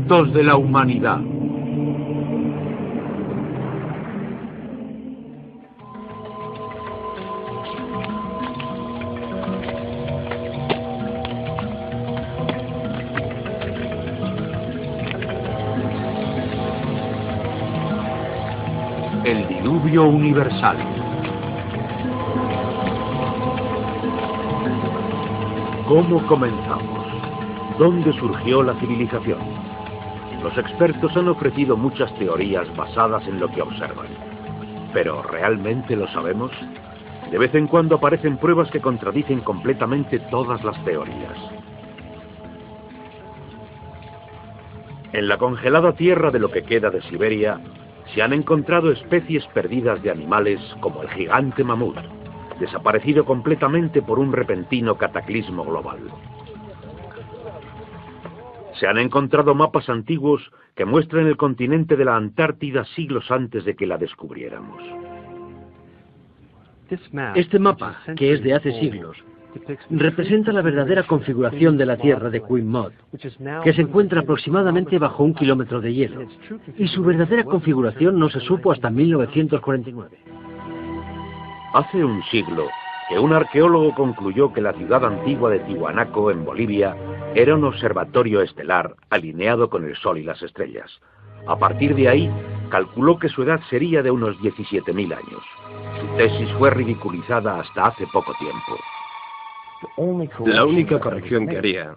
mitos de la humanidad. El diluvio universal. ¿Cómo comenzamos? ¿Dónde surgió la civilización? Los expertos han ofrecido muchas teorías basadas en lo que observan. ¿Pero realmente lo sabemos? De vez en cuando aparecen pruebas que contradicen completamente todas las teorías. En la congelada tierra de lo que queda de Siberia, se han encontrado especies perdidas de animales como el gigante mamut, desaparecido completamente por un repentino cataclismo global. Se han encontrado mapas antiguos que muestran el continente de la Antártida siglos antes de que la descubriéramos. Este mapa, que es de hace siglos, representa la verdadera configuración de la Tierra de Queen Maud, que se encuentra aproximadamente bajo 1 kilómetro de hielo, y su verdadera configuración no se supo hasta 1949. Hace un siglo que un arqueólogo concluyó que la ciudad antigua de Tiwanaku, en Bolivia, era un observatorio estelar alineado con el Sol y las estrellas. A partir de ahí, calculó que su edad sería de unos 17.000 años. Su tesis fue ridiculizada hasta hace poco tiempo. La única corrección que haría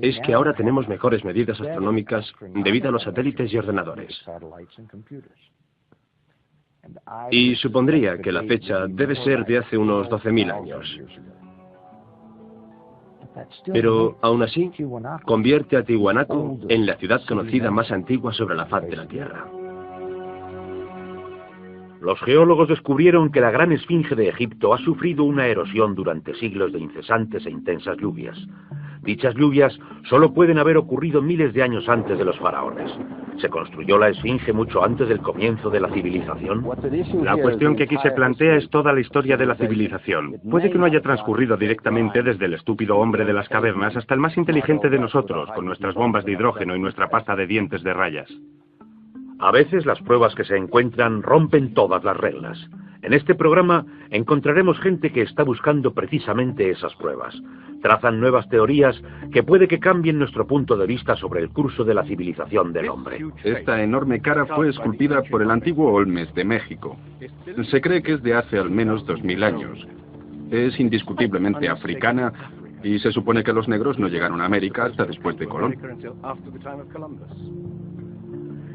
es que ahora tenemos mejores medidas astronómicas debido a los satélites y ordenadores. Y supondría que la fecha debe ser de hace unos 12.000 años. Pero, aún así, convierte a Tiwanaku en la ciudad conocida más antigua sobre la faz de la Tierra. Los geólogos descubrieron que la gran esfinge de Egipto ha sufrido una erosión durante siglos de incesantes e intensas lluvias. Dichas lluvias solo pueden haber ocurrido miles de años antes de los faraones. ¿Se construyó la esfinge mucho antes del comienzo de la civilización? La cuestión que aquí se plantea es toda la historia de la civilización. Puede que no haya transcurrido directamente desde el estúpido hombre de las cavernas hasta el más inteligente de nosotros, con nuestras bombas de hidrógeno y nuestra pasta de dientes de rayas. A veces las pruebas que se encuentran rompen todas las reglas. En este programa encontraremos gente que está buscando precisamente esas pruebas. Trazan nuevas teorías que puede que cambien nuestro punto de vista sobre el curso de la civilización del hombre. Esta enorme cara fue esculpida por el antiguo Olmes de México. Se cree que es de hace al menos 2000 años. Es indiscutiblemente africana y se supone que los negros no llegaron a América hasta después de Colón.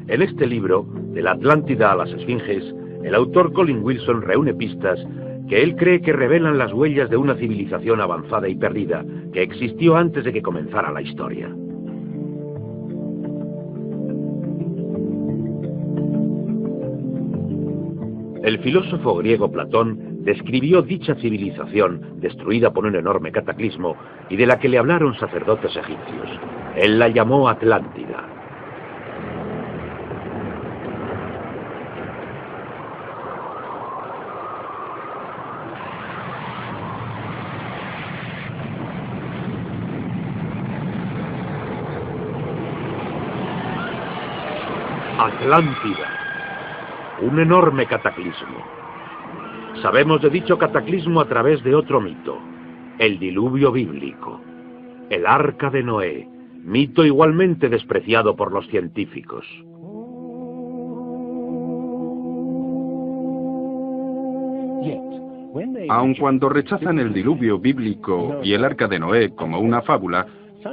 En este libro, De la Atlántida a las Esfinges, el autor Colin Wilson reúne pistas que él cree que revelan las huellas de una civilización avanzada y perdida que existió antes de que comenzara la historia. El filósofo griego Platón describió dicha civilización destruida por un enorme cataclismo y de la que le hablaron sacerdotes egipcios. Él la llamó Atlántida. Atlántida, un enorme cataclismo. Sabemos de dicho cataclismo a través de otro mito, el diluvio bíblico, el Arca de Noé, mito igualmente despreciado por los científicos. Aun cuando rechazan el diluvio bíblico y el Arca de Noé como una fábula,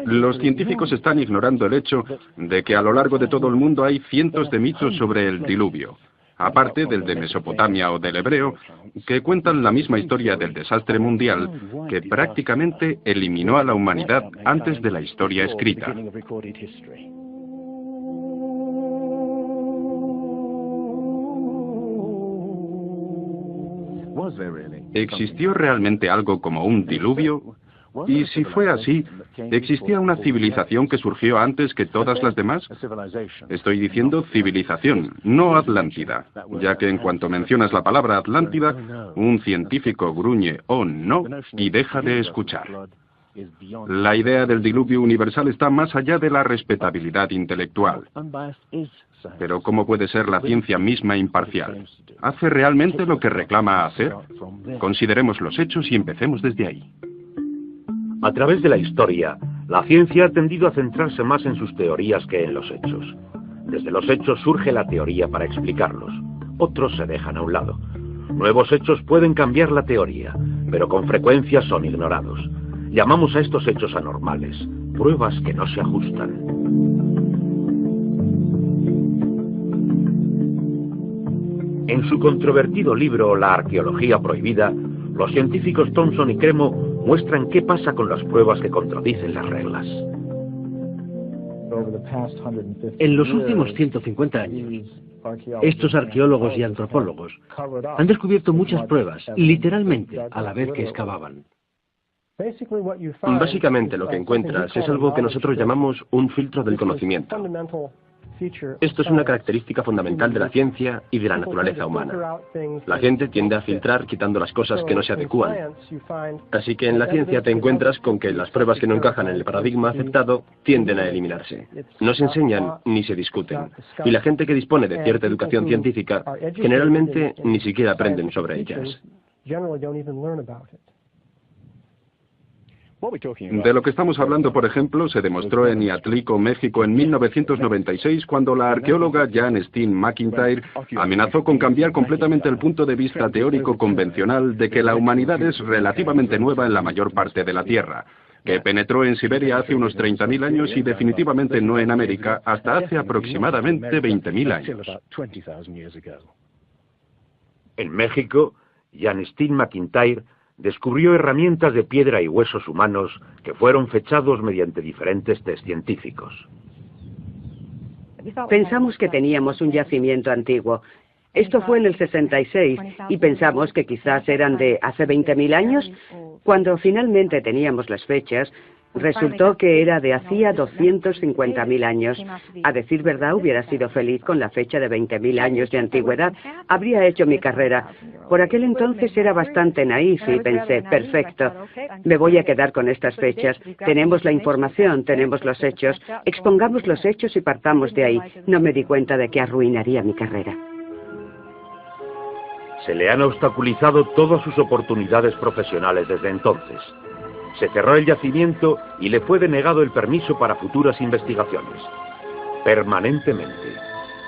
los científicos están ignorando el hecho de que a lo largo de todo el mundo hay cientos de mitos sobre el diluvio, aparte del de Mesopotamia o del hebreo, que cuentan la misma historia del desastre mundial que prácticamente eliminó a la humanidad antes de la historia escrita. ¿Existió realmente algo como un diluvio? Y si fue así, ¿existía una civilización que surgió antes que todas las demás? Estoy diciendo civilización, no Atlántida, ya que en cuanto mencionas la palabra Atlántida, un científico gruñe "oh no" y deja de escuchar. La idea del diluvio universal está más allá de la respetabilidad intelectual. Pero ¿cómo puede ser la ciencia misma imparcial? ¿Hace realmente lo que reclama hacer? Consideremos los hechos y empecemos desde ahí. A través de la historia, la ciencia ha tendido a centrarse más en sus teorías que en los hechos. Desde los hechos surge la teoría para explicarlos. Otros se dejan a un lado. Nuevos hechos pueden cambiar la teoría, pero con frecuencia son ignorados. Llamamos a estos hechos anormales, pruebas que no se ajustan. En su controvertido libro La arqueología prohibida, los científicos Thompson y Cremo muestran qué pasa con las pruebas que contradicen las reglas. En los últimos 150 años, estos arqueólogos y antropólogos han descubierto muchas pruebas, literalmente, a la vez que excavaban. Básicamente lo que encuentras es algo que nosotros llamamos un filtro del conocimiento. Esto es una característica fundamental de la ciencia y de la naturaleza humana. La gente tiende a filtrar quitando las cosas que no se adecúan. Así que en la ciencia te encuentras con que las pruebas que no encajan en el paradigma aceptado tienden a eliminarse. No se enseñan ni se discuten. Y la gente que dispone de cierta educación científica generalmente ni siquiera aprenden sobre ellas. De lo que estamos hablando, por ejemplo, se demostró en Iatlico, México, en 1996, cuando la arqueóloga Jan Steen McIntyre amenazó con cambiar completamente el punto de vista teórico convencional de que la humanidad es relativamente nueva en la mayor parte de la Tierra, que penetró en Siberia hace unos 30.000 años y definitivamente no en América hasta hace aproximadamente 20.000 años. En México, Jan Steen McIntyre descubrió herramientas de piedra y huesos humanos que fueron fechados mediante diferentes test científicos. Pensamos que teníamos un yacimiento antiguo. Esto fue en el 66 y pensamos que quizás eran de hace 20.000 años. Cuando finalmente teníamos las fechas, resultó que era de hacía 250.000 años. A decir verdad, hubiera sido feliz con la fecha de 20.000 años de antigüedad. Habría hecho mi carrera. Por aquel entonces era bastante naif y pensé, perfecto, me voy a quedar con estas fechas. Tenemos la información, tenemos los hechos. Expongamos los hechos y partamos de ahí. No me di cuenta de que arruinaría mi carrera. Se le han obstaculizado todas sus oportunidades profesionales desde entonces. Se cerró el yacimiento y le fue denegado el permiso para futuras investigaciones. Permanentemente.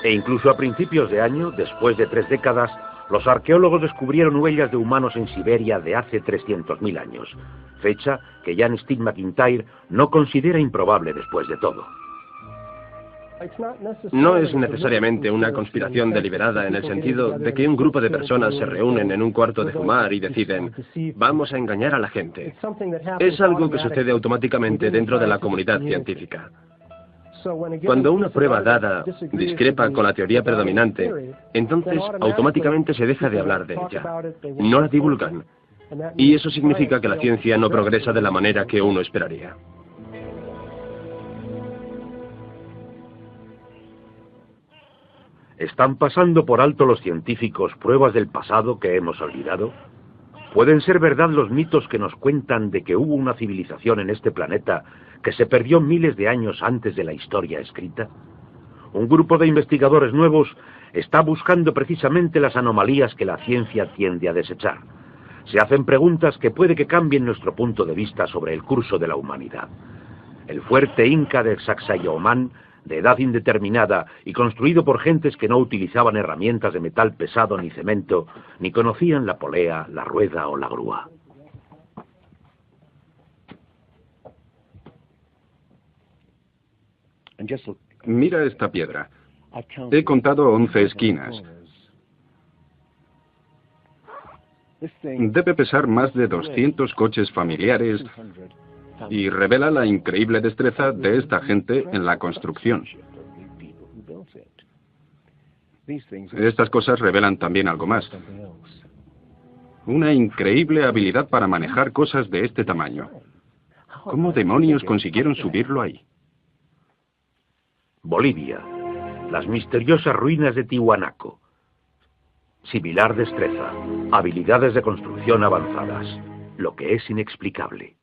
E incluso a principios de año, después de 3 décadas, los arqueólogos descubrieron huellas de humanos en Siberia de hace 300.000 años, fecha que Jan Steen McIntyre no considera improbable después de todo. No es necesariamente una conspiración deliberada en el sentido de que un grupo de personas se reúnen en un cuarto de fumar y deciden, vamos a engañar a la gente. Es algo que sucede automáticamente dentro de la comunidad científica. Cuando una prueba dada discrepa con la teoría predominante, entonces automáticamente se deja de hablar de ella. No la divulgan. Y eso significa que la ciencia no progresa de la manera que uno esperaría. ¿Están pasando por alto los científicos pruebas del pasado que hemos olvidado? ¿Pueden ser verdad los mitos que nos cuentan de que hubo una civilización en este planeta que se perdió miles de años antes de la historia escrita? Un grupo de investigadores nuevos está buscando precisamente las anomalías que la ciencia tiende a desechar. Se hacen preguntas que puede que cambien nuestro punto de vista sobre el curso de la humanidad. El fuerte inca de Sacsayhuamán, de edad indeterminada y construido por gentes que no utilizaban herramientas de metal pesado ni cemento, ni conocían la polea, la rueda o la grúa. Mira esta piedra. He contado 11 esquinas. Debe pesar más de 200 coches familiares y revela la increíble destreza de esta gente en la construcción. Estas cosas revelan también algo más. Una increíble habilidad para manejar cosas de este tamaño. ¿Cómo demonios consiguieron subirlo ahí? Bolivia. Las misteriosas ruinas de Tiwanaku. Similar destreza. Habilidades de construcción avanzadas. Lo que es inexplicable.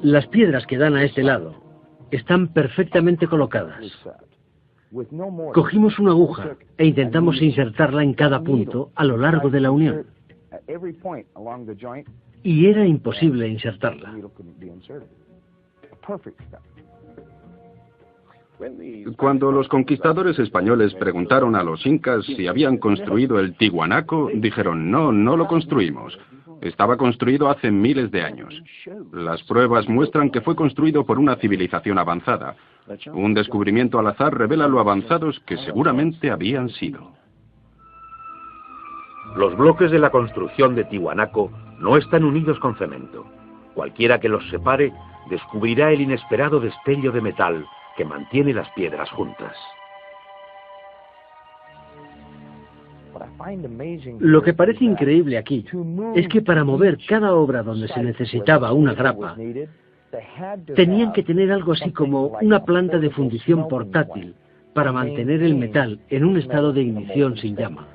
Las piedras que dan a este lado están perfectamente colocadas. Cogimos una aguja e intentamos insertarla en cada punto a lo largo de la unión. Y era imposible insertarla. Cuando los conquistadores españoles preguntaron a los incas si habían construido el Tiwanaku, dijeron, no, no lo construimos. Estaba construido hace miles de años. Las pruebas muestran que fue construido por una civilización avanzada. Un descubrimiento al azar revela lo avanzados que seguramente habían sido. Los bloques de la construcción de Tiwanaku no están unidos con cemento. Cualquiera que los separe descubrirá el inesperado destello de metal que mantiene las piedras juntas. Lo que parece increíble aquí es que para mover cada obra donde se necesitaba una grapa, tenían que tener algo así como una planta de fundición portátil para mantener el metal en un estado de ignición sin llama.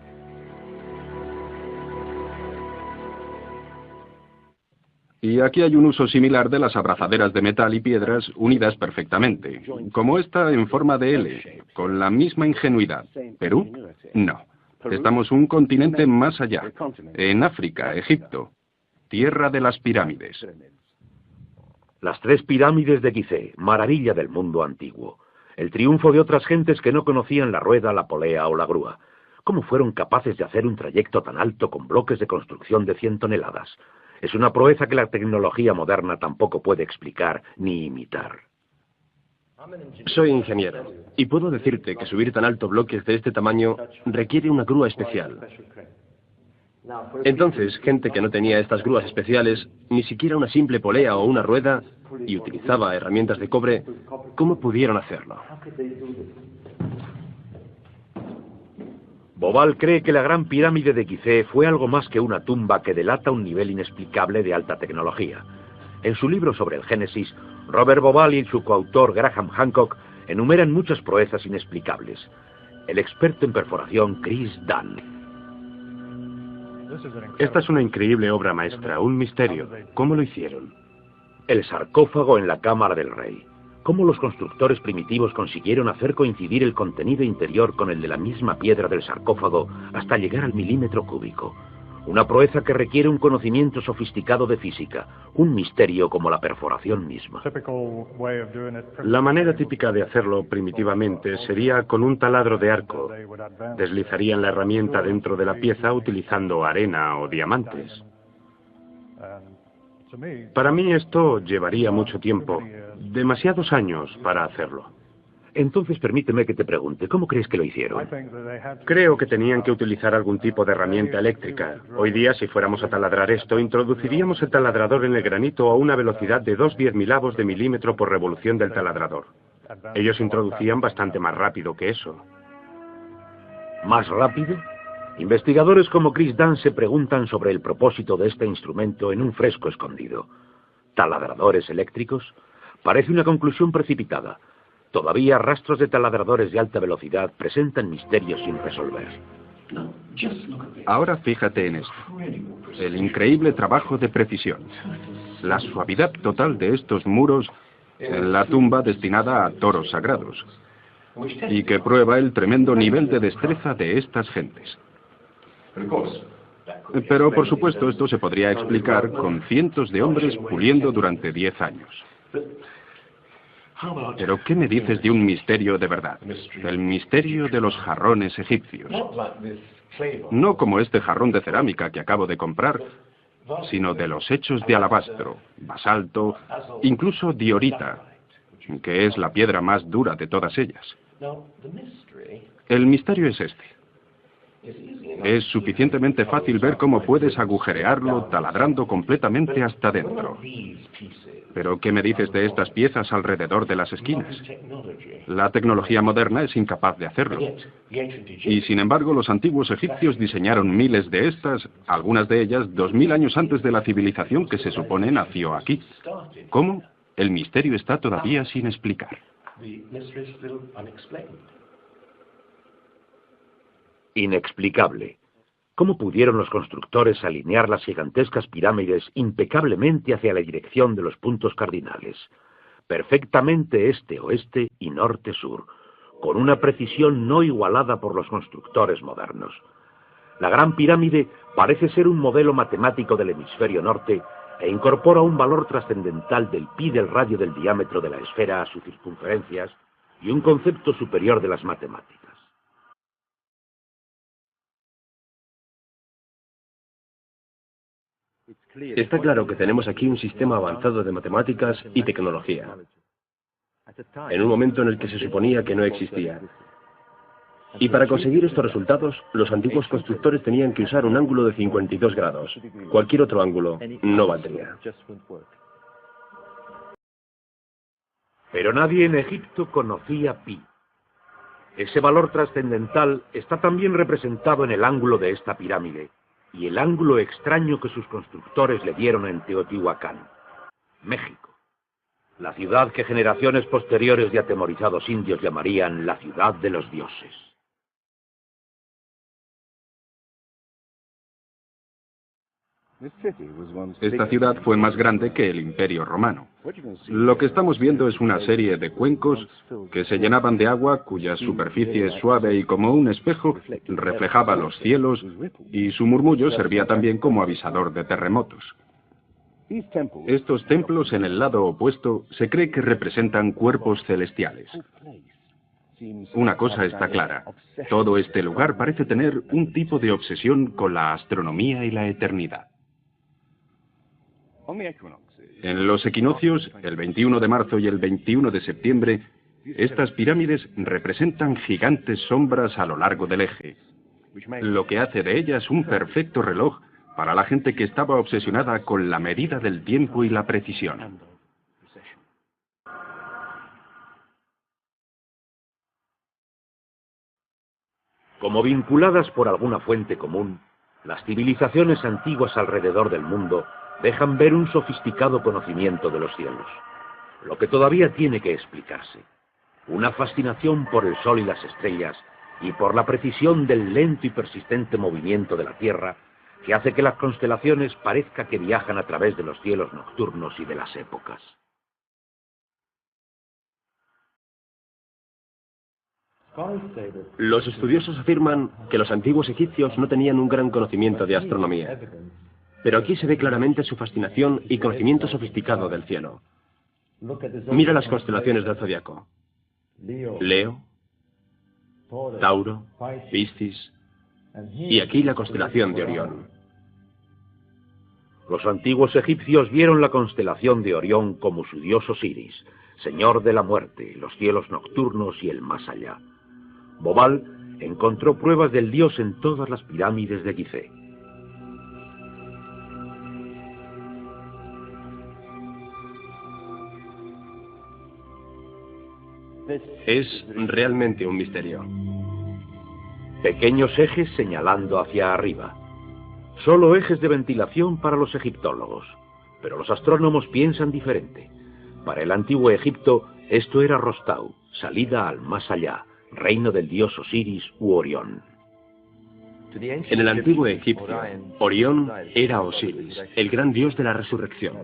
Y aquí hay un uso similar de las abrazaderas de metal y piedras unidas perfectamente, como esta en forma de L, con la misma ingenuidad. ¿Perú? No. Estamos un continente más allá, en África, Egipto, tierra de las pirámides. Las 3 pirámides de Gizeh, maravilla del mundo antiguo. El triunfo de otras gentes que no conocían la rueda, la polea o la grúa. ¿Cómo fueron capaces de hacer un trayecto tan alto con bloques de construcción de 100 toneladas? Es una proeza que la tecnología moderna tampoco puede explicar ni imitar. Soy ingeniero, y puedo decirte que subir tan alto bloques de este tamaño requiere una grúa especial. Entonces, gente que no tenía estas grúas especiales, ni siquiera una simple polea o una rueda, y utilizaba herramientas de cobre, ¿cómo pudieron hacerlo? Bobal cree que la gran pirámide de Gizeh fue algo más que una tumba que delata un nivel inexplicable de alta tecnología. En su libro sobre el Génesis, Robert Bobal y su coautor Graham Hancock enumeran muchas proezas inexplicables. El experto en perforación Chris Dunn. Esta es una increíble obra maestra, un misterio. ¿Cómo lo hicieron? El sarcófago en la cámara del rey. ¿Cómo los constructores primitivos consiguieron hacer coincidir el contenido interior con el de la misma piedra del sarcófago hasta llegar al milímetro cúbico? Una proeza que requiere un conocimiento sofisticado de física, un misterio como la perforación misma. La manera típica de hacerlo primitivamente sería con un taladro de arco. Deslizarían la herramienta dentro de la pieza utilizando arena o diamantes. Para mí esto llevaría mucho tiempo, demasiados años para hacerlo. Entonces permíteme que te pregunte, ¿cómo crees que lo hicieron? Creo que tenían que utilizar algún tipo de herramienta eléctrica. Hoy día, si fuéramos a taladrar esto, introduciríamos el taladrador en el granito a una velocidad de 2/10.000 de milímetro por revolución del taladrador. Ellos introducían bastante más rápido que eso. ¿Más rápido? Investigadores como Chris Dunn se preguntan sobre el propósito de este instrumento en un fresco escondido. ¿Taladradores eléctricos? Parece una conclusión precipitada. Todavía rastros de taladradores de alta velocidad presentan misterios sin resolver. Ahora fíjate en esto. El increíble trabajo de precisión. La suavidad total de estos muros en la tumba destinada a toros sagrados. Y que prueba el tremendo nivel de destreza de estas gentes. Pero, por supuesto, esto se podría explicar con cientos de hombres puliendo durante 10 años. Pero, ¿qué me dices de un misterio de verdad? El misterio de los jarrones egipcios. No como este jarrón de cerámica que acabo de comprar, sino de los hechos de alabastro, basalto, incluso diorita, que es la piedra más dura de todas ellas. El misterio es este. Es suficientemente fácil ver cómo puedes agujerearlo taladrando completamente hasta dentro. Pero, ¿qué me dices de estas piezas alrededor de las esquinas? La tecnología moderna es incapaz de hacerlo. Y, sin embargo, los antiguos egipcios diseñaron miles de estas, algunas de ellas 2000 años antes de la civilización que se supone nació aquí. ¿Cómo? El misterio está todavía sin explicar. Inexplicable. ¿Cómo pudieron los constructores alinear las gigantescas pirámides impecablemente hacia la dirección de los puntos cardinales? Perfectamente este-oeste y norte-sur, con una precisión no igualada por los constructores modernos. La Gran Pirámide parece ser un modelo matemático del hemisferio norte e incorpora un valor trascendental del pi del radio del diámetro de la esfera a sus circunferencias y un concepto superior de las matemáticas. Está claro que tenemos aquí un sistema avanzado de matemáticas y tecnología, en un momento en el que se suponía que no existía. Y para conseguir estos resultados, los antiguos constructores tenían que usar un ángulo de 52 grados. Cualquier otro ángulo no valdría. Pero nadie en Egipto conocía pi. Ese valor trascendental está también representado en el ángulo de esta pirámide y el ángulo extraño que sus constructores le dieron en Teotihuacán, México, la ciudad que generaciones posteriores de atemorizados indios llamarían la ciudad de los dioses. Esta ciudad fue más grande que el Imperio Romano. Lo que estamos viendo es una serie de cuencos que se llenaban de agua, cuya superficie suave y como un espejo reflejaba los cielos, y su murmullo servía también como avisador de terremotos. Estos templos en el lado opuesto se cree que representan cuerpos celestiales. Una cosa está clara: todo este lugar parece tener un tipo de obsesión con la astronomía y la eternidad. En los equinoccios, el 21 de marzo y el 21 de septiembre, estas pirámides representan gigantes sombras a lo largo del eje, lo que hace de ellas un perfecto reloj para la gente que estaba obsesionada con la medida del tiempo y la precisión. Como vinculadas por alguna fuente común, las civilizaciones antiguas alrededor del mundo dejan ver un sofisticado conocimiento de los cielos, lo que todavía tiene que explicarse. Una fascinación por el sol y las estrellas y por la precisión del lento y persistente movimiento de la Tierra que hace que las constelaciones parezca que viajan a través de los cielos nocturnos y de las épocas. Los estudiosos afirman que los antiguos egipcios no tenían un gran conocimiento de astronomía, pero aquí se ve claramente su fascinación y conocimiento sofisticado del cielo. Mira las constelaciones del zodiaco: Leo, Tauro, Piscis, y aquí la constelación de Orión. Los antiguos egipcios vieron la constelación de Orión como su dios Osiris, señor de la muerte, los cielos nocturnos y el más allá. Bobal encontró pruebas del dios en todas las pirámides de Gizeh. Es realmente un misterio. Pequeños ejes señalando hacia arriba. Solo ejes de ventilación para los egiptólogos. Pero los astrónomos piensan diferente. Para el antiguo Egipto, esto era Rostau, salida al más allá, reino del dios Osiris u Orión. En el antiguo Egipcio, Orión era Osiris, el gran dios de la resurrección.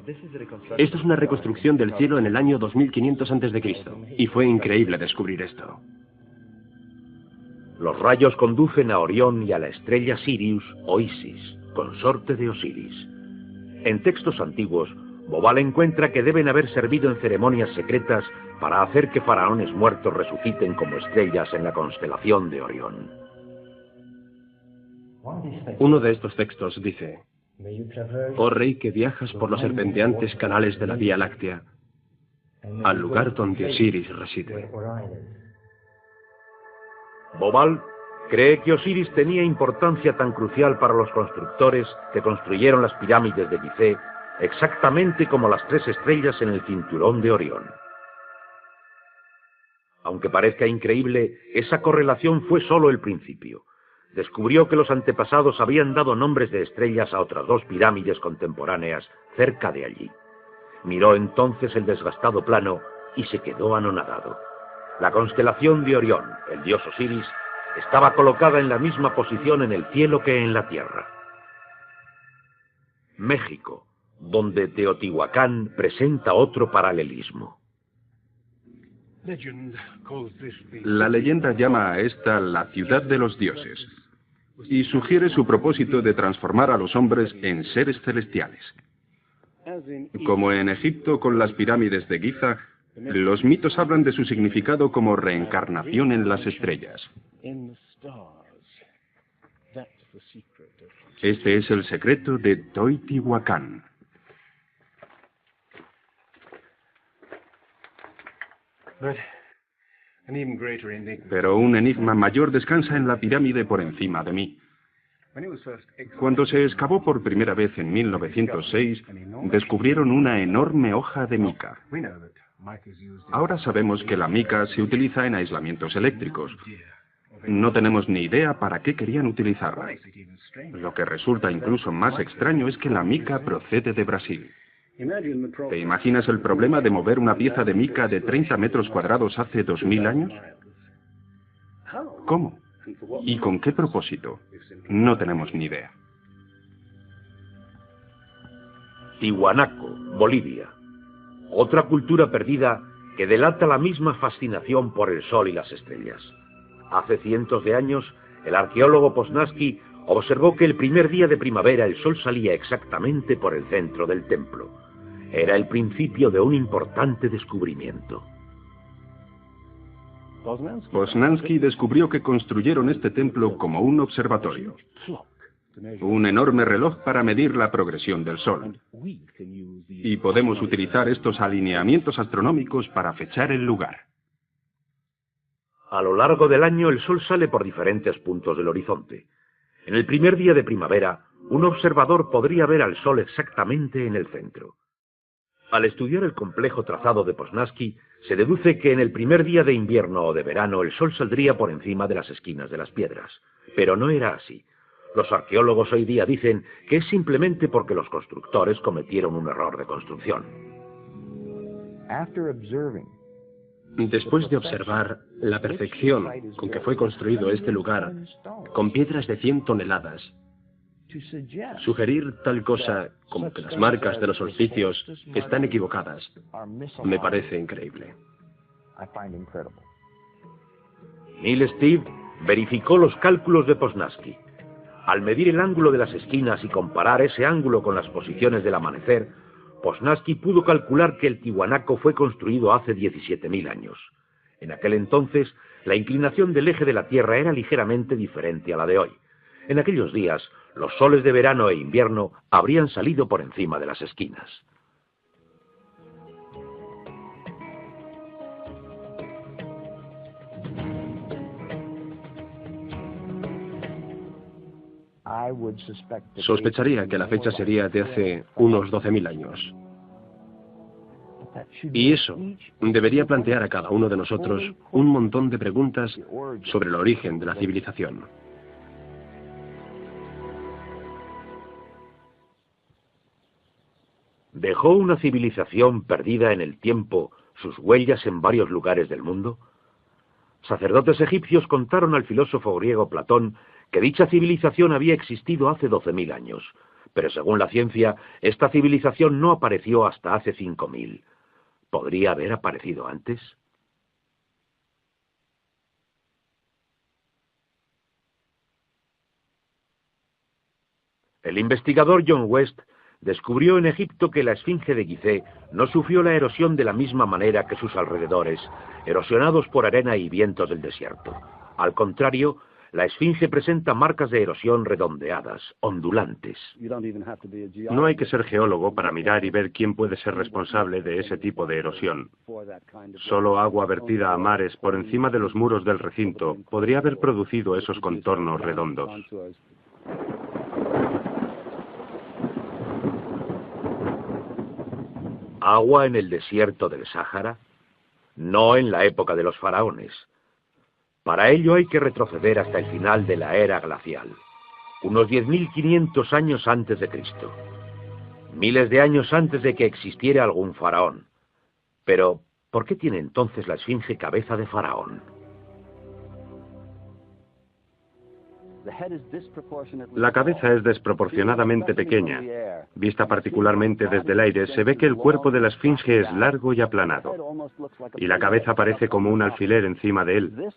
Esto es una reconstrucción del cielo en el año 2500 a.C., y fue increíble descubrir esto. Los rayos conducen a Orión y a la estrella Sirius o Isis, consorte de Osiris. En textos antiguos, Bobal encuentra que deben haber servido en ceremonias secretas para hacer que faraones muertos resuciten como estrellas en la constelación de Orión. Uno de estos textos dice: «Oh rey que viajas por los serpenteantes canales de la Vía Láctea, al lugar donde Osiris reside». Bobal cree que Osiris tenía importancia tan crucial para los constructores que construyeron las pirámides de Gizeh, exactamente como las 3 estrellas en el cinturón de Orión. Aunque parezca increíble, esa correlación fue solo el principio. Descubrió que los antepasados habían dado nombres de estrellas a otras 2 pirámides contemporáneas cerca de allí. Miró entonces el desgastado plano y se quedó anonadado. La constelación de Orión, el dios Osiris, estaba colocada en la misma posición en el cielo que en la tierra. México, donde Teotihuacán presenta otro paralelismo. La leyenda llama a esta la ciudad de los dioses y sugiere su propósito de transformar a los hombres en seres celestiales. Como en Egipto con las pirámides de Giza, los mitos hablan de su significado como reencarnación en las estrellas. Este es el secreto de Teotihuacán. Pero un enigma mayor descansa en la pirámide por encima de mí. Cuando se excavó por primera vez en 1906, descubrieron una enorme hoja de mica. Ahora sabemos que la mica se utiliza en aislamientos eléctricos. No tenemos ni idea para qué querían utilizarla. Lo que resulta incluso más extraño es que la mica procede de Brasil. ¿Te imaginas el problema de mover una pieza de mica de 30 metros cuadrados hace 2000 años? ¿Cómo? ¿Y con qué propósito? No tenemos ni idea. Tiwanaku, Bolivia. Otra cultura perdida que delata la misma fascinación por el sol y las estrellas. Hace cientos de años, el arqueólogo Poznański observó que el primer día de primavera el sol salía exactamente por el centro del templo. Era el principio de un importante descubrimiento. Poznański descubrió que construyeron este templo como un observatorio. Un enorme reloj para medir la progresión del sol. Y podemos utilizar estos alineamientos astronómicos para fechar el lugar. A lo largo del año el sol sale por diferentes puntos del horizonte. En el primer día de primavera, un observador podría ver al sol exactamente en el centro. Al estudiar el complejo trazado de Poznański, se deduce que en el primer día de invierno o de verano el sol saldría por encima de las esquinas de las piedras. Pero no era así. Los arqueólogos hoy día dicen que es simplemente porque los constructores cometieron un error de construcción. Después de observar la perfección con que fue construido este lugar, con piedras de 100 toneladas, sugerir tal cosa como que las marcas de los solsticios están equivocadas me parece increíble. Neil Steve verificó los cálculos de Poznański. Al medir el ángulo de las esquinas y comparar ese ángulo con las posiciones del amanecer, Poznański pudo calcular que el Tiwanaku fue construido hace 17.000 años. En aquel entonces, la inclinación del eje de la Tierra era ligeramente diferente a la de hoy. En aquellos días, los soles de verano e invierno habrían salido por encima de las esquinas. Sospecharía que la fecha sería de hace unos 12.000 años. Y eso debería plantear a cada uno de nosotros un montón de preguntas sobre el origen de la civilización. ¿Dejó una civilización perdida en el tiempo sus huellas en varios lugares del mundo? Sacerdotes egipcios contaron al filósofo griego Platón que dicha civilización había existido hace 12.000 años, pero según la ciencia, esta civilización no apareció hasta hace 5.000. ¿Podría haber aparecido antes? El investigador John West descubrió en Egipto que la esfinge de Gizeh no sufrió la erosión de la misma manera que sus alrededores, erosionados por arena y vientos del desierto. Al contrario, la esfinge presenta marcas de erosión redondeadas, ondulantes. No hay que ser geólogo para mirar y ver quién puede ser responsable de ese tipo de erosión. Solo agua vertida a mares por encima de los muros del recinto podría haber producido esos contornos redondos. ¿Agua en el desierto del Sáhara? No en la época de los faraones. Para ello hay que retroceder hasta el final de la era glacial, unos 10.500 años antes de Cristo. Miles de años antes de que existiera algún faraón. Pero, ¿por qué tiene entonces la esfinge cabeza de faraón? La cabeza es desproporcionadamente pequeña. Vista particularmente desde el aire, se ve que el cuerpo de la esfinge es largo y aplanado, y la cabeza parece como un alfiler encima de él.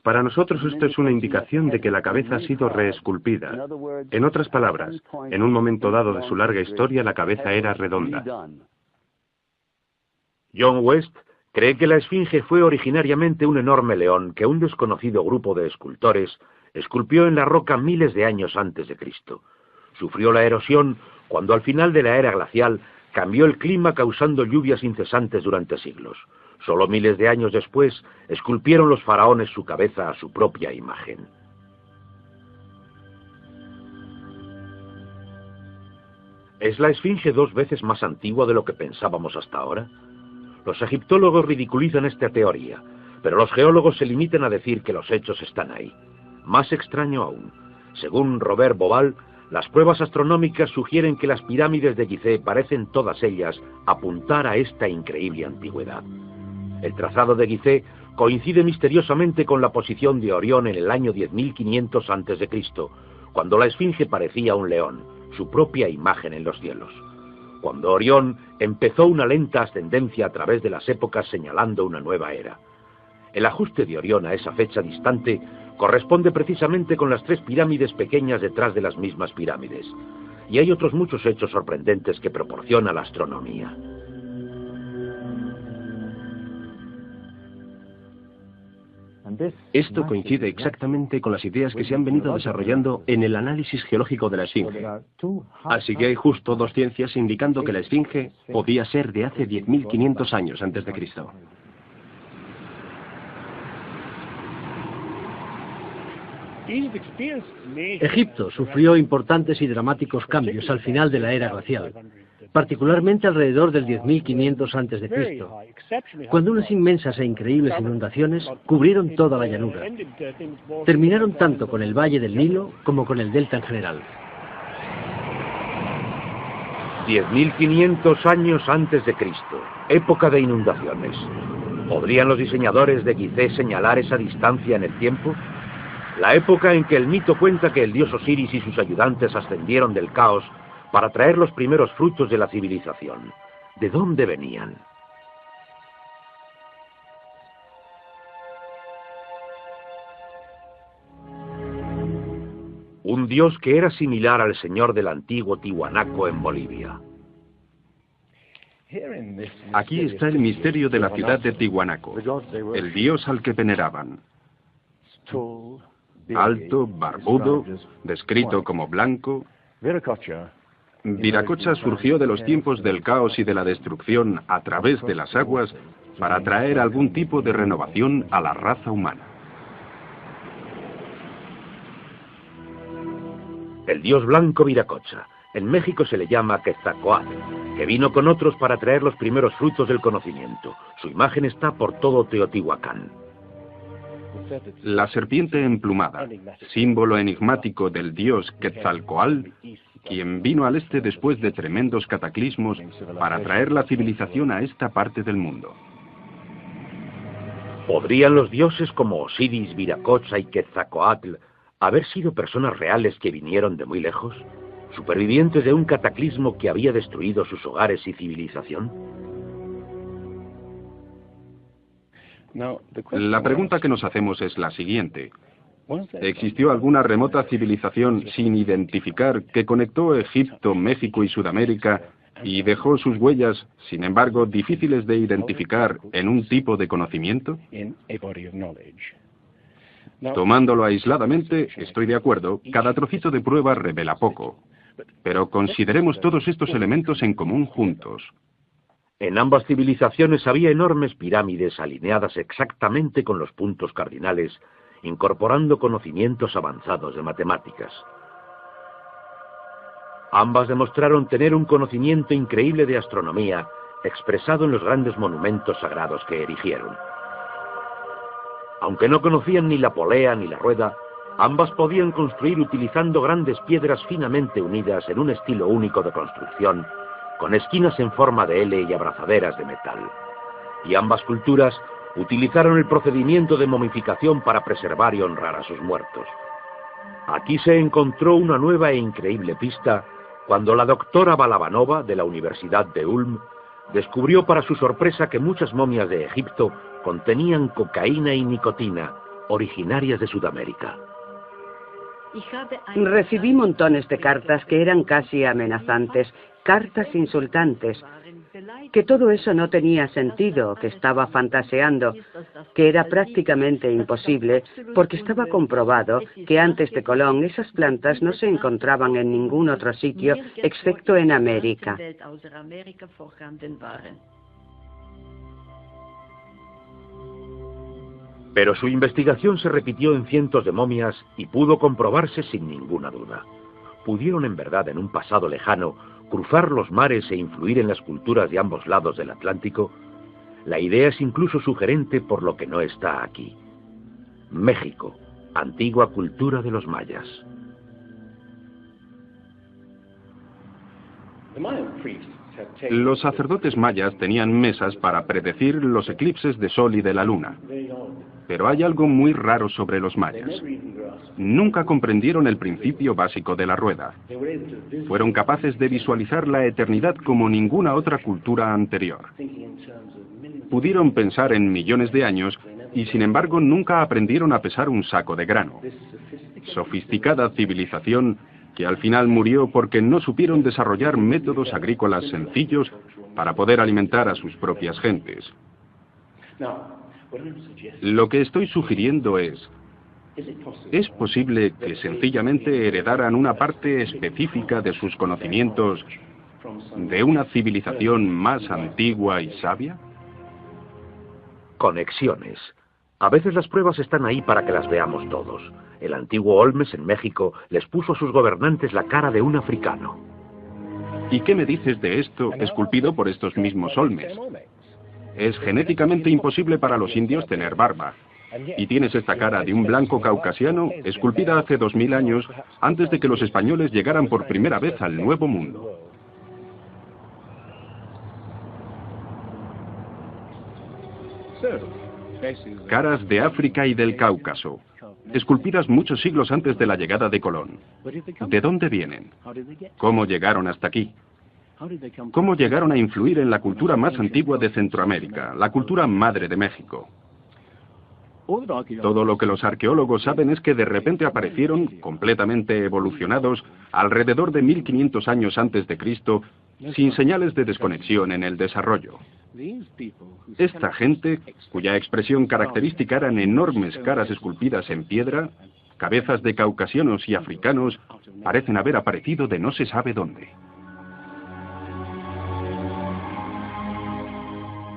Para nosotros esto es una indicación de que la cabeza ha sido reesculpida. En otras palabras, en un momento dado de su larga historia, la cabeza era redonda. John West cree que la esfinge fue originariamente un enorme león que un desconocido grupo de escultores esculpió en la roca miles de años antes de Cristo. Sufrió la erosión cuando al final de la era glacial cambió el clima causando lluvias incesantes durante siglos. Solo miles de años después esculpieron los faraones su cabeza a su propia imagen. ¿Es la esfinge 2 veces más antigua de lo que pensábamos hasta ahora? Los egiptólogos ridiculizan esta teoría, pero los geólogos se limitan a decir que los hechos están ahí. Más extraño aún, según Robert Bauval, las pruebas astronómicas sugieren que las pirámides de Gizeh parecen todas ellas apuntar a esta increíble antigüedad. El trazado de Gizeh coincide misteriosamente con la posición de Orión en el año 10.500 a.C., cuando la esfinge parecía un león, su propia imagen en los cielos. Cuando Orión empezó una lenta ascendencia a través de las épocas señalando una nueva era. El ajuste de Orión a esa fecha distante corresponde precisamente con las 3 pirámides pequeñas detrás de las mismas pirámides. Y hay otros muchos hechos sorprendentes que proporciona la astronomía. Esto coincide exactamente con las ideas que se han venido desarrollando en el análisis geológico de la esfinge. Así que hay justo 2 ciencias indicando que la esfinge podía ser de hace 10.500 años antes de Cristo. Egipto sufrió importantes y dramáticos cambios al final de la era glacial, particularmente alrededor del 10.500 a.C., cuando unas inmensas e increíbles inundaciones cubrieron toda la llanura. Terminaron tanto con el valle del Nilo como con el delta en general. 10.500 años antes de Cristo, época de inundaciones. ¿Podrían los diseñadores de Gizeh señalar esa distancia en el tiempo? La época en que el mito cuenta que el dios Osiris y sus ayudantes ascendieron del caos para traer los primeros frutos de la civilización. ¿De dónde venían? Un dios que era similar al señor del antiguo Tiwanaku en Bolivia. Aquí está el misterio de la ciudad de Tiwanaku, el dios al que veneraban. Alto, barbudo, descrito como blanco. Viracocha surgió de los tiempos del caos y de la destrucción a través de las aguas para traer algún tipo de renovación a la raza humana. El dios blanco Viracocha. En México se le llama Quetzalcóatl, que vino con otros para traer los primeros frutos del conocimiento. Su imagen está por todo Teotihuacán. La serpiente emplumada, símbolo enigmático del dios Quetzalcóatl, quien vino al este después de tremendos cataclismos para traer la civilización a esta parte del mundo. ¿Podrían los dioses como Osiris, Viracocha y Quetzalcóatl haber sido personas reales que vinieron de muy lejos? ¿Supervivientes de un cataclismo que había destruido sus hogares y civilización? La pregunta que nos hacemos es la siguiente. ¿Existió alguna remota civilización sin identificar que conectó Egipto, México y Sudamérica y dejó sus huellas, sin embargo, difíciles de identificar en un tipo de conocimiento? Tomándolo aisladamente, estoy de acuerdo, cada trocito de prueba revela poco. Pero consideremos todos estos elementos en común juntos. En ambas civilizaciones había enormes pirámides alineadas exactamente con los puntos cardinales, incorporando conocimientos avanzados de matemáticas. Ambas demostraron tener un conocimiento increíble de astronomía, expresado en los grandes monumentos sagrados que erigieron. Aunque no conocían ni la polea ni la rueda, ambas podían construir utilizando grandes piedras finamente unidas en un estilo único de construcción, con esquinas en forma de L y abrazaderas de metal. Y ambas culturas utilizaron el procedimiento de momificación para preservar y honrar a sus muertos. Aquí se encontró una nueva e increíble pista cuando la doctora Balabanova, de la Universidad de Ulm, descubrió para su sorpresa que muchas momias de Egipto contenían cocaína y nicotina, originarias de Sudamérica. Recibí montones de cartas que eran casi amenazantes, cartas insultantes, que todo eso no tenía sentido, que estaba fantaseando, que era prácticamente imposible, porque estaba comprobado que antes de Colón esas plantas no se encontraban en ningún otro sitio excepto en América. Pero su investigación se repitió en cientos de momias y pudo comprobarse sin ninguna duda. Pudieron en verdad en un pasado lejano cruzar los mares e influir en las culturas de ambos lados del Atlántico. La idea es incluso sugerente por lo que no está aquí. México, antigua cultura de los mayas. Los sacerdotes mayas tenían mesas para predecir los eclipses de sol y de la luna. Pero hay algo muy raro sobre los mayas. Nunca comprendieron el principio básico de la rueda. Fueron capaces de visualizar la eternidad como ninguna otra cultura anterior. Pudieron pensar en millones de años y sin embargo nunca aprendieron a pesar un saco de grano. Sofisticada civilización que al final murió porque no supieron desarrollar métodos agrícolas sencillos para poder alimentar a sus propias gentes. Lo que estoy sugiriendo ¿es posible que sencillamente heredaran una parte específica de sus conocimientos de una civilización más antigua y sabia? Conexiones. A veces las pruebas están ahí para que las veamos todos. El antiguo Olmes en México les puso a sus gobernantes la cara de un africano. ¿Y qué me dices de esto esculpido por estos mismos Olmes? Es genéticamente imposible para los indios tener barba. Y tienes esta cara de un blanco caucasiano esculpida hace 2000 años, antes de que los españoles llegaran por primera vez al Nuevo Mundo. Caras de África y del Cáucaso, esculpidas muchos siglos antes de la llegada de Colón. ¿De dónde vienen? ¿Cómo llegaron hasta aquí? ¿Cómo llegaron a influir en la cultura más antigua de Centroamérica, la cultura madre de México? Todo lo que los arqueólogos saben es que de repente aparecieron, completamente evolucionados, alrededor de 1500 años antes de Cristo, sin señales de desconexión en el desarrollo. Esta gente, cuya expresión característica eran enormes caras esculpidas en piedra, cabezas de caucasianos y africanos, parecen haber aparecido de no se sabe dónde.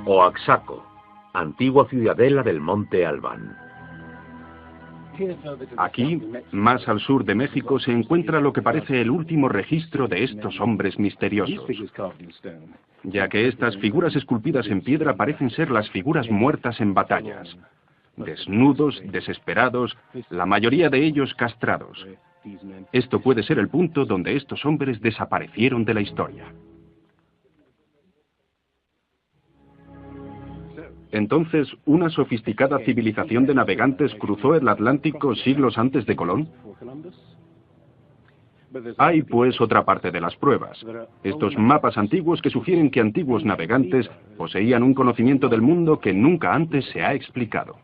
Oaxaco, antigua ciudadela del monte Albán. Aquí, más al sur de México, se encuentra lo que parece el último registro de estos hombres misteriosos, ya que estas figuras esculpidas en piedra parecen ser las figuras muertas en batallas, desnudos, desesperados, la mayoría de ellos castrados. Esto puede ser el punto donde estos hombres desaparecieron de la historia. Entonces, ¿una sofisticada civilización de navegantes cruzó el Atlántico siglos antes de Colón? Hay, pues, otra parte de las pruebas. Estos mapas antiguos que sugieren que antiguos navegantes poseían un conocimiento del mundo que nunca antes se ha explicado.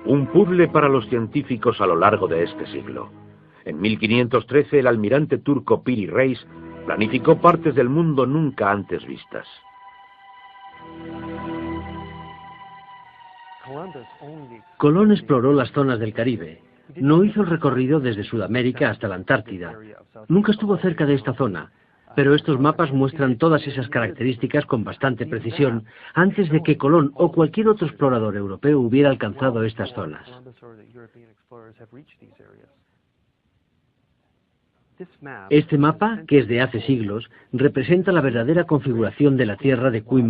Un puzzle para los científicos a lo largo de este siglo. En 1513, el almirante turco Piri Reis planificó partes del mundo nunca antes vistas. Colón exploró las zonas del Caribe. No hizo el recorrido desde Sudamérica hasta la Antártida. Nunca estuvo cerca de esta zona, pero estos mapas muestran todas esas características con bastante precisión antes de que Colón o cualquier otro explorador europeo hubiera alcanzado estas zonas. Este mapa, que es de hace siglos, representa la verdadera configuración de la tierra de Queen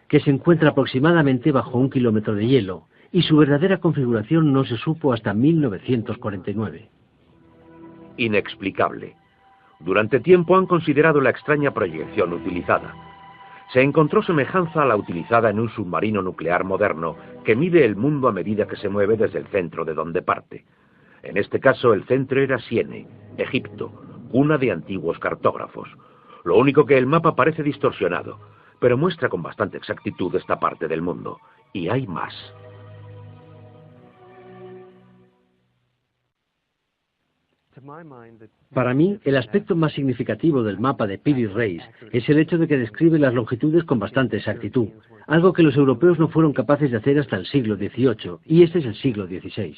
que se encuentra aproximadamente bajo 1 kilómetro de hielo, y su verdadera configuración no se supo hasta 1949. Inexplicable. Durante tiempo han considerado la extraña proyección utilizada. Se encontró semejanza a la utilizada en un submarino nuclear moderno que mide el mundo a medida que se mueve desde el centro de donde parte. En este caso, el centro era Siene, Egipto, cuna de antiguos cartógrafos. Lo único que el mapa parece distorsionado, pero muestra con bastante exactitud esta parte del mundo. Y hay más. Para mí, el aspecto más significativo del mapa de Piri Reis es el hecho de que describe las longitudes con bastante exactitud, algo que los europeos no fueron capaces de hacer hasta el siglo XVIII, y este es el siglo XVI.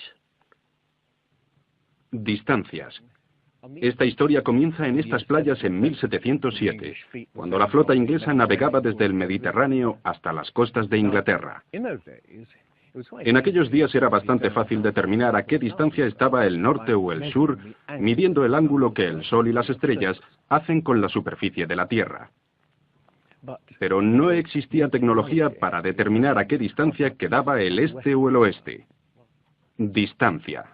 Distancias. Esta historia comienza en estas playas en 1707, cuando la flota inglesa navegaba desde el Mediterráneo hasta las costas de Inglaterra. En aquellos días era bastante fácil determinar a qué distancia estaba el norte o el sur, midiendo el ángulo que el Sol y las estrellas hacen con la superficie de la Tierra. Pero no existía tecnología para determinar a qué distancia quedaba el este o el oeste. Distancia.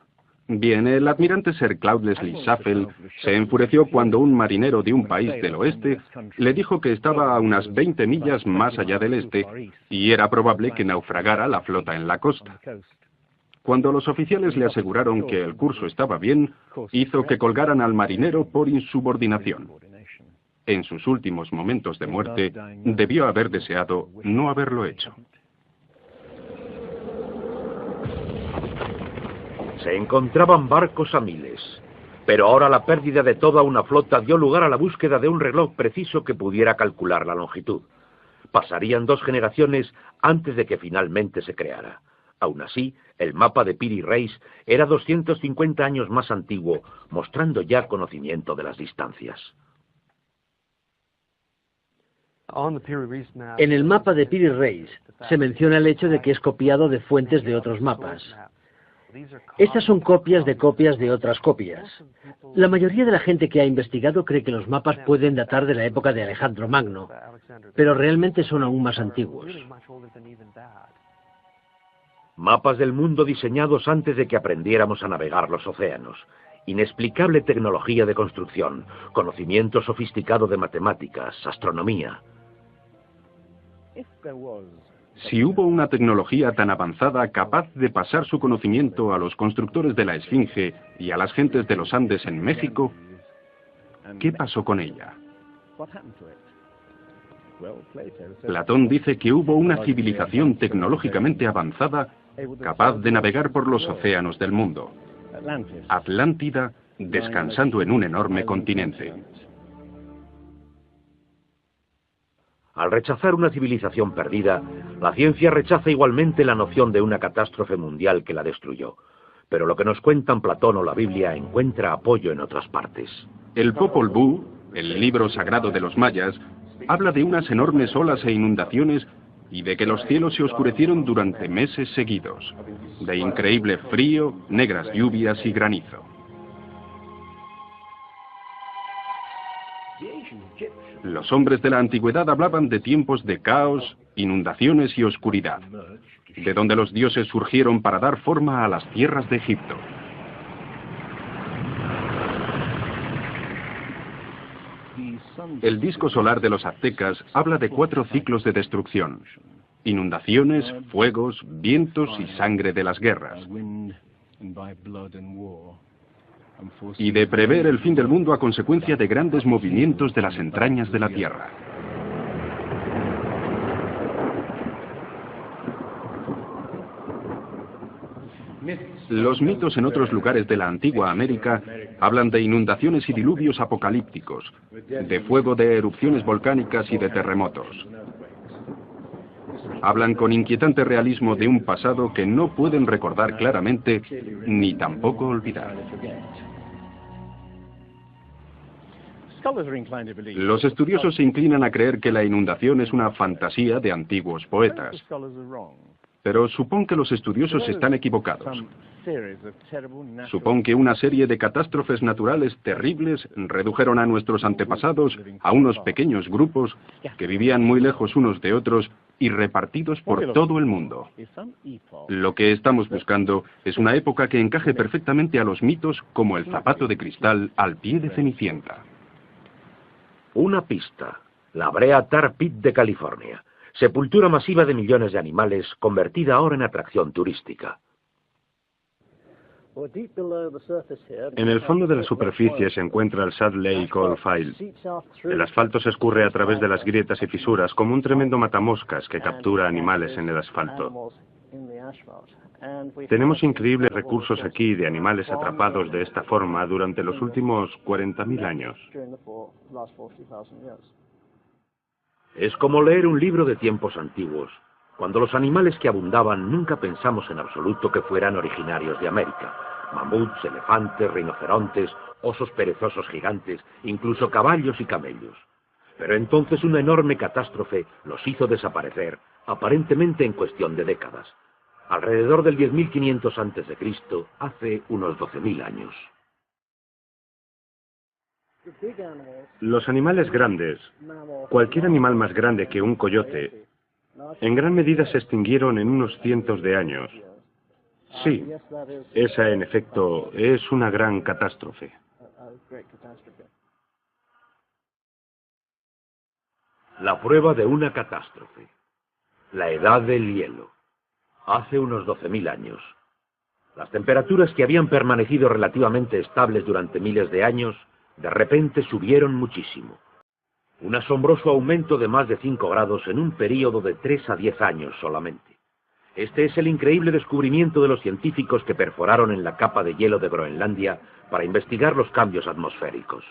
Bien, el almirante Sir Cloudesley Shuffle se enfureció cuando un marinero de un país del oeste le dijo que estaba a unas 20 millas más allá del este y era probable que naufragara la flota en la costa. Cuando los oficiales le aseguraron que el curso estaba bien, hizo que colgaran al marinero por insubordinación. En sus últimos momentos de muerte, debió haber deseado no haberlo hecho. Se encontraban barcos a miles, pero ahora la pérdida de toda una flota dio lugar a la búsqueda de un reloj preciso que pudiera calcular la longitud. Pasarían 2 generaciones antes de que finalmente se creara. Aún así, el mapa de Piri Reis era 250 años más antiguo, mostrando ya conocimiento de las distancias. En el mapa de Piri Reis se menciona el hecho de que es copiado de fuentes de otros mapas. Estas son copias de otras copias. La mayoría de la gente que ha investigado cree que los mapas pueden datar de la época de Alejandro Magno, pero realmente son aún más antiguos. Mapas del mundo diseñados antes de que aprendiéramos a navegar los océanos. Inexplicable tecnología de construcción, conocimiento sofisticado de matemáticas, astronomía. Si hubo una tecnología tan avanzada capaz de pasar su conocimiento a los constructores de la Esfinge y a las gentes de los Andes en México, ¿qué pasó con ella? Platón dice que hubo una civilización tecnológicamente avanzada capaz de navegar por los océanos del mundo. Atlántida, descansando en un enorme continente. Al rechazar una civilización perdida, la ciencia rechaza igualmente la noción de una catástrofe mundial que la destruyó. Pero lo que nos cuentan Platón o la Biblia encuentra apoyo en otras partes. El Popol Vuh, el libro sagrado de los mayas, habla de unas enormes olas e inundaciones y de que los cielos se oscurecieron durante meses seguidos, de increíble frío, negras lluvias y granizo. Los hombres de la antigüedad hablaban de tiempos de caos, inundaciones y oscuridad, de donde los dioses surgieron para dar forma a las tierras de Egipto. El disco solar de los aztecas habla de 4 ciclos de destrucción: inundaciones, fuegos, vientos y sangre de las guerras, y de prever el fin del mundo a consecuencia de grandes movimientos de las entrañas de la Tierra. Los mitos en otros lugares de la antigua América hablan de inundaciones y diluvios apocalípticos, de fuego de erupciones volcánicas y de terremotos. Hablan con inquietante realismo de un pasado que no pueden recordar claramente ni tampoco olvidar. Los estudiosos se inclinan a creer que la inundación es una fantasía de antiguos poetas. Pero supón que los estudiosos están equivocados. Supón que una serie de catástrofes naturales terribles redujeron a nuestros antepasados a unos pequeños grupos que vivían muy lejos unos de otros y repartidos por todo el mundo. Lo que estamos buscando es una época que encaje perfectamente a los mitos como el zapato de cristal al pie de Cenicienta. Una pista, la Brea Tar Pit de California. Sepultura masiva de millones de animales, convertida ahora en atracción turística. En el fondo de la superficie se encuentra el Salt Lake Oil Field. El asfalto se escurre a través de las grietas y fisuras como un tremendo matamoscas que captura animales en el asfalto. Tenemos increíbles recursos aquí de animales atrapados de esta forma durante los últimos 40.000 años. Es como leer un libro de tiempos antiguos. Cuando los animales que abundaban nunca pensamos en absoluto que fueran originarios de América. Mamuts, elefantes, rinocerontes, osos perezosos gigantes, incluso caballos y camellos. Pero entonces una enorme catástrofe los hizo desaparecer, aparentemente en cuestión de décadas. Alrededor del 10.500 a.C., hace unos 12.000 años. Los animales grandes, cualquier animal más grande que un coyote, en gran medida se extinguieron en unos cientos de años. Sí, esa en efecto es una gran catástrofe. La prueba de una catástrofe. La edad del hielo. Hace unos 12.000 años. Las temperaturas que habían permanecido relativamente estables durante miles de años, de repente subieron muchísimo. Un asombroso aumento de más de 5 grados en un período de 3 a 10 años solamente. Este es el increíble descubrimiento de los científicos que perforaron en la capa de hielo de Groenlandia para investigar los cambios atmosféricos.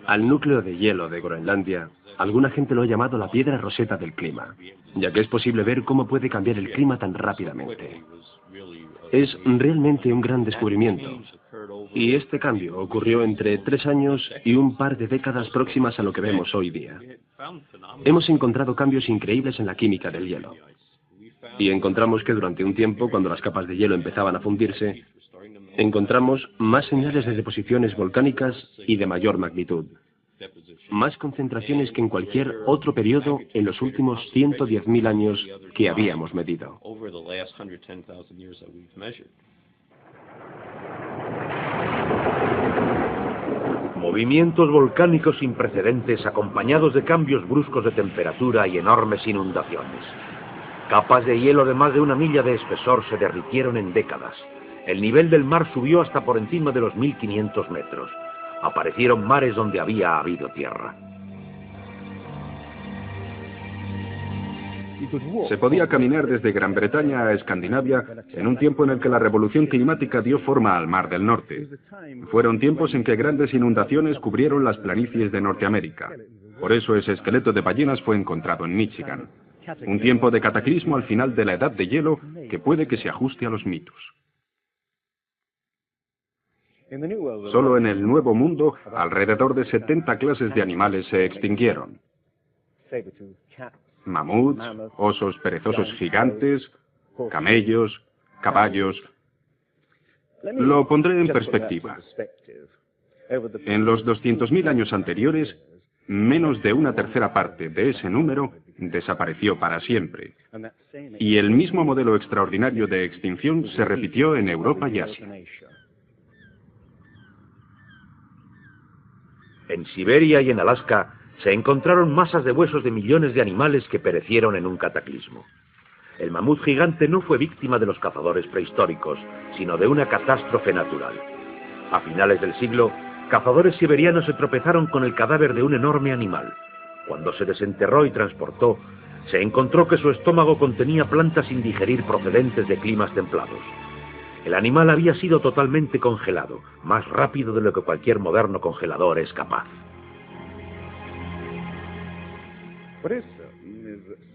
Al núcleo de hielo de Groenlandia, alguna gente lo ha llamado la piedra roseta del clima, ya que es posible ver cómo puede cambiar el clima tan rápidamente. Es realmente un gran descubrimiento. Y este cambio ocurrió entre 3 años y un par de décadas próximas a lo que vemos hoy día. Hemos encontrado cambios increíbles en la química del hielo. Y encontramos que durante un tiempo, cuando las capas de hielo empezaban a fundirse, encontramos más señales de deposiciones volcánicas y de mayor magnitud. Más concentraciones que en cualquier otro periodo en los últimos 110.000 años que habíamos medido. Movimientos volcánicos sin precedentes acompañados de cambios bruscos de temperatura y enormes inundaciones. Capas de hielo de más de 1 milla de espesor se derritieron en décadas. El nivel del mar subió hasta por encima de los 1.500 metros. Aparecieron mares donde había habido tierra. Se podía caminar desde Gran Bretaña a Escandinavia en un tiempo en el que la revolución climática dio forma al Mar del Norte. Fueron tiempos en que grandes inundaciones cubrieron las planicies de Norteamérica. Por eso ese esqueleto de ballenas fue encontrado en Michigan. Un tiempo de cataclismo al final de la edad de hielo que puede que se ajuste a los mitos. Solo en el Nuevo Mundo, alrededor de 70 clases de animales se extinguieron. Mamuts, osos perezosos gigantes, camellos, caballos. Lo pondré en perspectiva. En los 200.000 años anteriores, menos de 1/3 parte de ese número desapareció para siempre. Y el mismo modelo extraordinario de extinción se repitió en Europa y Asia. En Siberia y en Alaska se encontraron masas de huesos de millones de animales que perecieron en un cataclismo. El mamut gigante no fue víctima de los cazadores prehistóricos, sino de una catástrofe natural. A finales del siglo, cazadores siberianos se tropezaron con el cadáver de un enorme animal. Cuando se desenterró y transportó, se encontró que su estómago contenía plantas sin digerir procedentes de climas templados. El animal había sido totalmente congelado, más rápido de lo que cualquier moderno congelador es capaz.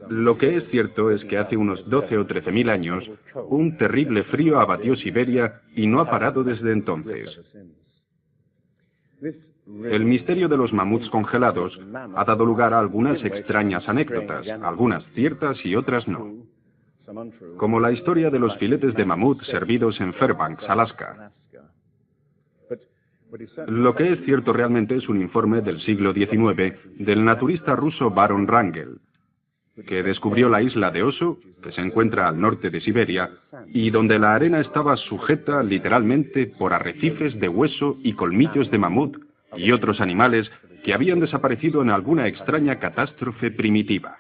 Lo que es cierto es que hace unos 12 o 13.000 años, un terrible frío abatió Siberia y no ha parado desde entonces. El misterio de los mamuts congelados ha dado lugar a algunas extrañas anécdotas, algunas ciertas y otras no. Como la historia de los filetes de mamut servidos en Fairbanks, Alaska. Lo que es cierto realmente es un informe del siglo XIX del naturista ruso Baron Wrangel, que descubrió la isla de Oso, que se encuentra al norte de Siberia, y donde la arena estaba sujeta literalmente por arrecifes de hueso y colmillos de mamut y otros animales que habían desaparecido en alguna extraña catástrofe primitiva.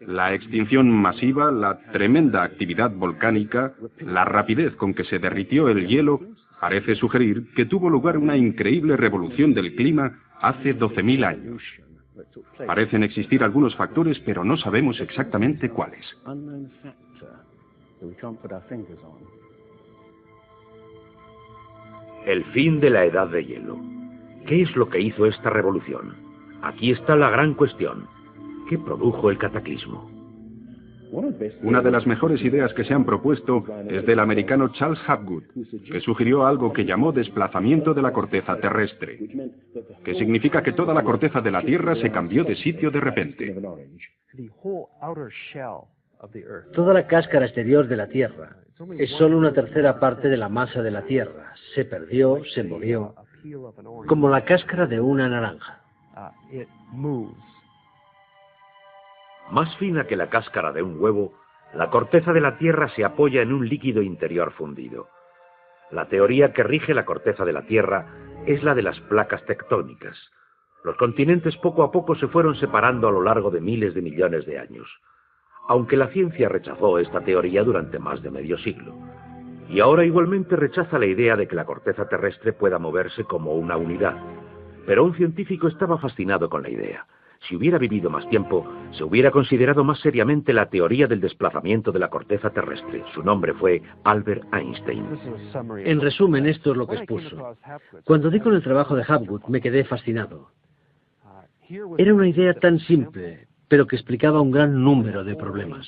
La extinción masiva, la tremenda actividad volcánica, la rapidez con que se derritió el hielo, parece sugerir que tuvo lugar una increíble revolución del clima hace 12.000 años. Parecen existir algunos factores, pero no sabemos exactamente cuáles. El fin de la edad de hielo. ¿Qué es lo que hizo esta revolución? Aquí está la gran cuestión. ¿Qué produjo el cataclismo? Una de las mejores ideas que se han propuesto es del americano Charles Hapgood, que sugirió algo que llamó desplazamiento de la corteza terrestre, que significa que toda la corteza de la Tierra se cambió de sitio de repente. Toda la cáscara exterior de la Tierra es solo una tercera parte de la masa de la Tierra. Se perdió, se movió, como la cáscara de una naranja. Más fina que la cáscara de un huevo, la corteza de la Tierra se apoya en un líquido interior fundido. La teoría que rige la corteza de la Tierra es la de las placas tectónicas. Los continentes poco a poco se fueron separando a lo largo de miles de millones de años, aunque la ciencia rechazó esta teoría durante más de medio siglo. Y ahora igualmente rechaza la idea de que la corteza terrestre pueda moverse como una unidad. Pero un científico estaba fascinado con la idea. Si hubiera vivido más tiempo, se hubiera considerado más seriamente la teoría del desplazamiento de la corteza terrestre. Su nombre fue Albert Einstein. En resumen, esto es lo que expuso. Cuando di con el trabajo de Hapgood, me quedé fascinado. Era una idea tan simple, pero que explicaba un gran número de problemas.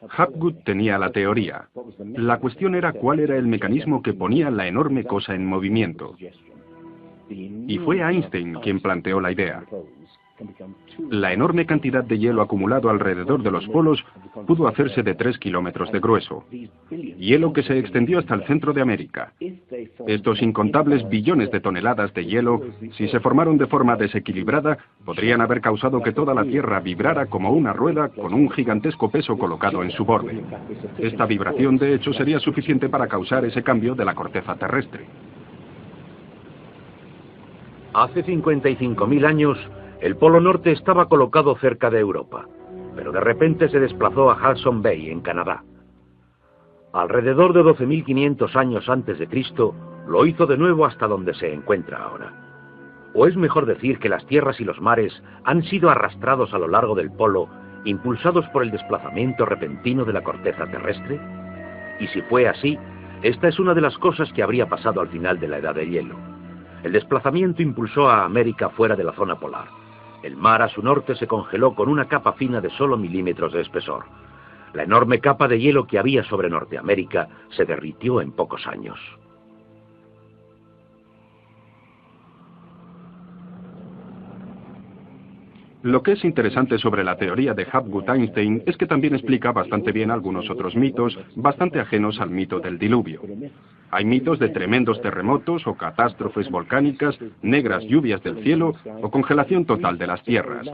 Hapgood tenía la teoría. La cuestión era cuál era el mecanismo que ponía la enorme cosa en movimiento. Y fue Einstein quien planteó la idea. La enorme cantidad de hielo acumulado alrededor de los polos pudo hacerse de 3 kilómetros de grueso. Hielo que se extendió hasta el centro de América. Estos incontables billones de toneladas de hielo, si se formaron de forma desequilibrada, podrían haber causado que toda la Tierra vibrara como una rueda con un gigantesco peso colocado en su borde. Esta vibración, de hecho, sería suficiente para causar ese cambio de la corteza terrestre. Hace 55.000 años, el Polo Norte estaba colocado cerca de Europa, pero de repente se desplazó a Hudson Bay, en Canadá. Alrededor de 12.500 años antes de Cristo, lo hizo de nuevo hasta donde se encuentra ahora. O es mejor decir que las tierras y los mares han sido arrastrados a lo largo del polo, impulsados por el desplazamiento repentino de la corteza terrestre. Y si fue así, esta es una de las cosas que habría pasado al final de la Edad de Hielo. El desplazamiento impulsó a América fuera de la zona polar. El mar a su norte se congeló con una capa fina de solo milímetros de espesor. La enorme capa de hielo que había sobre Norteamérica se derritió en pocos años. Lo que es interesante sobre la teoría de Hapgood-Einstein es que también explica bastante bien algunos otros mitos, bastante ajenos al mito del diluvio. Hay mitos de tremendos terremotos o catástrofes volcánicas, negras lluvias del cielo o congelación total de las tierras.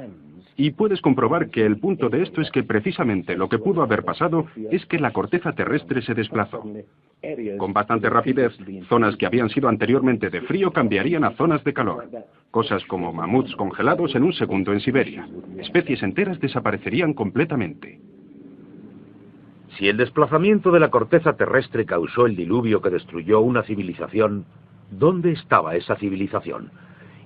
Y puedes comprobar que el punto de esto es que precisamente lo que pudo haber pasado es que la corteza terrestre se desplazó. Con bastante rapidez, zonas que habían sido anteriormente de frío cambiarían a zonas de calor. Cosas como mamuts congelados en un segundo en Siberia. Especies enteras desaparecerían completamente. Si el desplazamiento de la corteza terrestre causó el diluvio que destruyó una civilización, ¿dónde estaba esa civilización?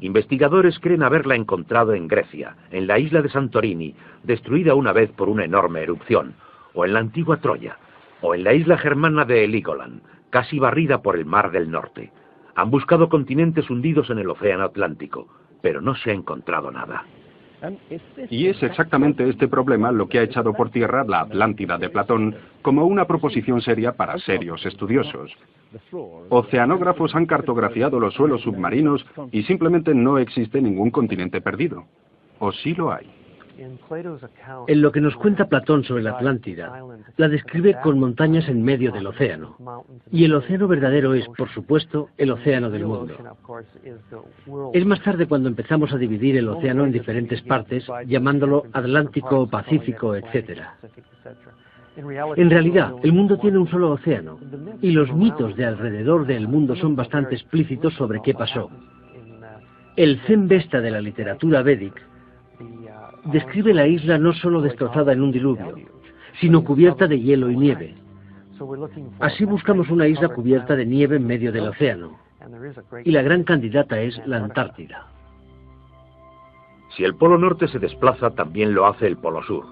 Investigadores creen haberla encontrado en Grecia, en la isla de Santorini, destruida una vez por una enorme erupción, o en la antigua Troya, o en la isla germana de Heligoland, casi barrida por el Mar del Norte. Han buscado continentes hundidos en el Océano Atlántico, pero no se ha encontrado nada. Y es exactamente este problema lo que ha echado por tierra la Atlántida de Platón como una proposición seria para serios estudiosos. Oceanógrafos han cartografiado los suelos submarinos y simplemente no existe ningún continente perdido. ¿O sí lo hay? En lo que nos cuenta Platón sobre la Atlántida, la describe con montañas en medio del océano. Y el océano verdadero es, por supuesto, el océano del mundo. Es más tarde cuando empezamos a dividir el océano en diferentes partes, llamándolo Atlántico, Pacífico, etc. En realidad, el mundo tiene un solo océano, y los mitos de alrededor del mundo son bastante explícitos sobre qué pasó. El Zen Vesta de la literatura védic Describe la isla no solo destrozada en un diluvio, sino cubierta de hielo y nieve. Así buscamos una isla cubierta de nieve en medio del océano. Y la gran candidata es la Antártida. Si el Polo Norte se desplaza, también lo hace el Polo Sur.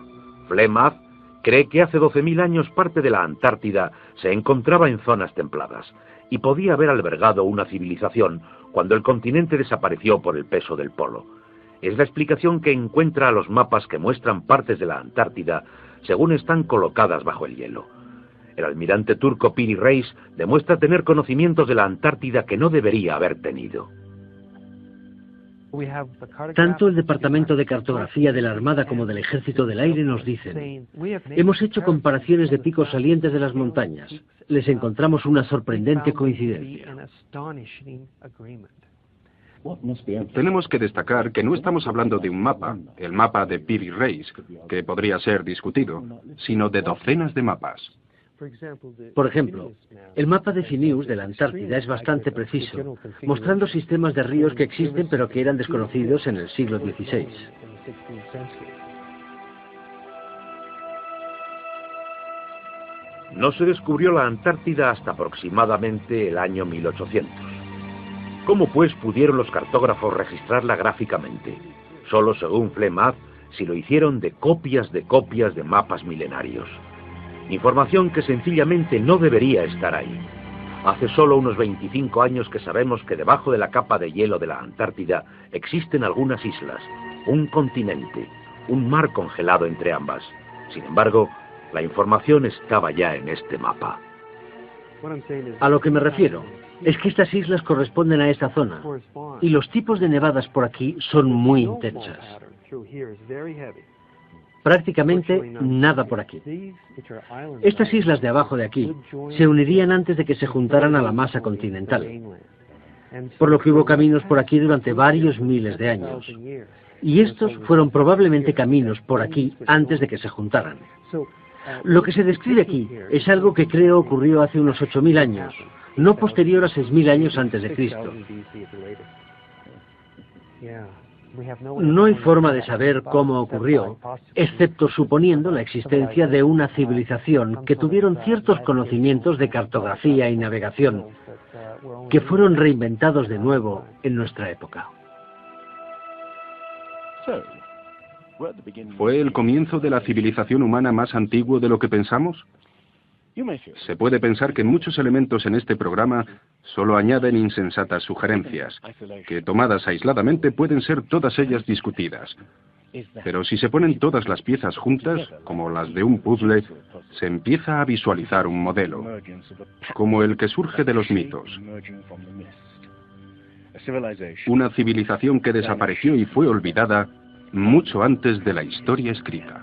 Flemeth cree que hace 12.000 años parte de la Antártida se encontraba en zonas templadas y podía haber albergado una civilización cuando el continente desapareció por el peso del polo. Es la explicación que encuentra a los mapas que muestran partes de la Antártida según están colocadas bajo el hielo. El almirante turco Piri Reis demuestra tener conocimientos de la Antártida que no debería haber tenido. Tanto el Departamento de Cartografía de la Armada como del Ejército del Aire nos dicen: hemos hecho comparaciones de picos salientes de las montañas. Les encontramos una sorprendente coincidencia. Tenemos que destacar que no estamos hablando de un mapa, el mapa de Piri Reis, que podría ser discutido, sino de docenas de mapas. Por ejemplo, el mapa de Phineus de la Antártida es bastante preciso, mostrando sistemas de ríos que existen pero que eran desconocidos en el siglo XVI. No se descubrió la Antártida hasta aproximadamente el año 1800. ¿Cómo pues pudieron los cartógrafos registrarla gráficamente? Solo según Flemeth, si lo hicieron de copias de mapas milenarios. Información que sencillamente no debería estar ahí. Hace solo unos 25 años que sabemos que debajo de la capa de hielo de la Antártida existen algunas islas, un continente, un mar congelado entre ambas. Sin embargo, la información estaba ya en este mapa. A lo que me refiero es que estas islas corresponden a esta zona, y los tipos de nevadas por aquí son muy intensas. Prácticamente nada por aquí. Estas islas de abajo de aquí se unirían antes de que se juntaran a la masa continental, por lo que hubo caminos por aquí durante varios miles de años. Y estos fueron probablemente caminos por aquí antes de que se juntaran. Lo que se describe aquí es algo que creo ocurrió hace unos 8.000 años, no posterior a 6.000 años antes de Cristo. No hay forma de saber cómo ocurrió, excepto suponiendo la existencia de una civilización que tuvieron ciertos conocimientos de cartografía y navegación, que fueron reinventados de nuevo en nuestra época. ¿Fue el comienzo de la civilización humana más antiguo de lo que pensamos? Se puede pensar que muchos elementos en este programa solo añaden insensatas sugerencias, que tomadas aisladamente pueden ser todas ellas discutidas. Pero si se ponen todas las piezas juntas, como las de un puzzle, se empieza a visualizar un modelo, como el que surge de los mitos. Una civilización que desapareció y fue olvidada mucho antes de la historia escrita.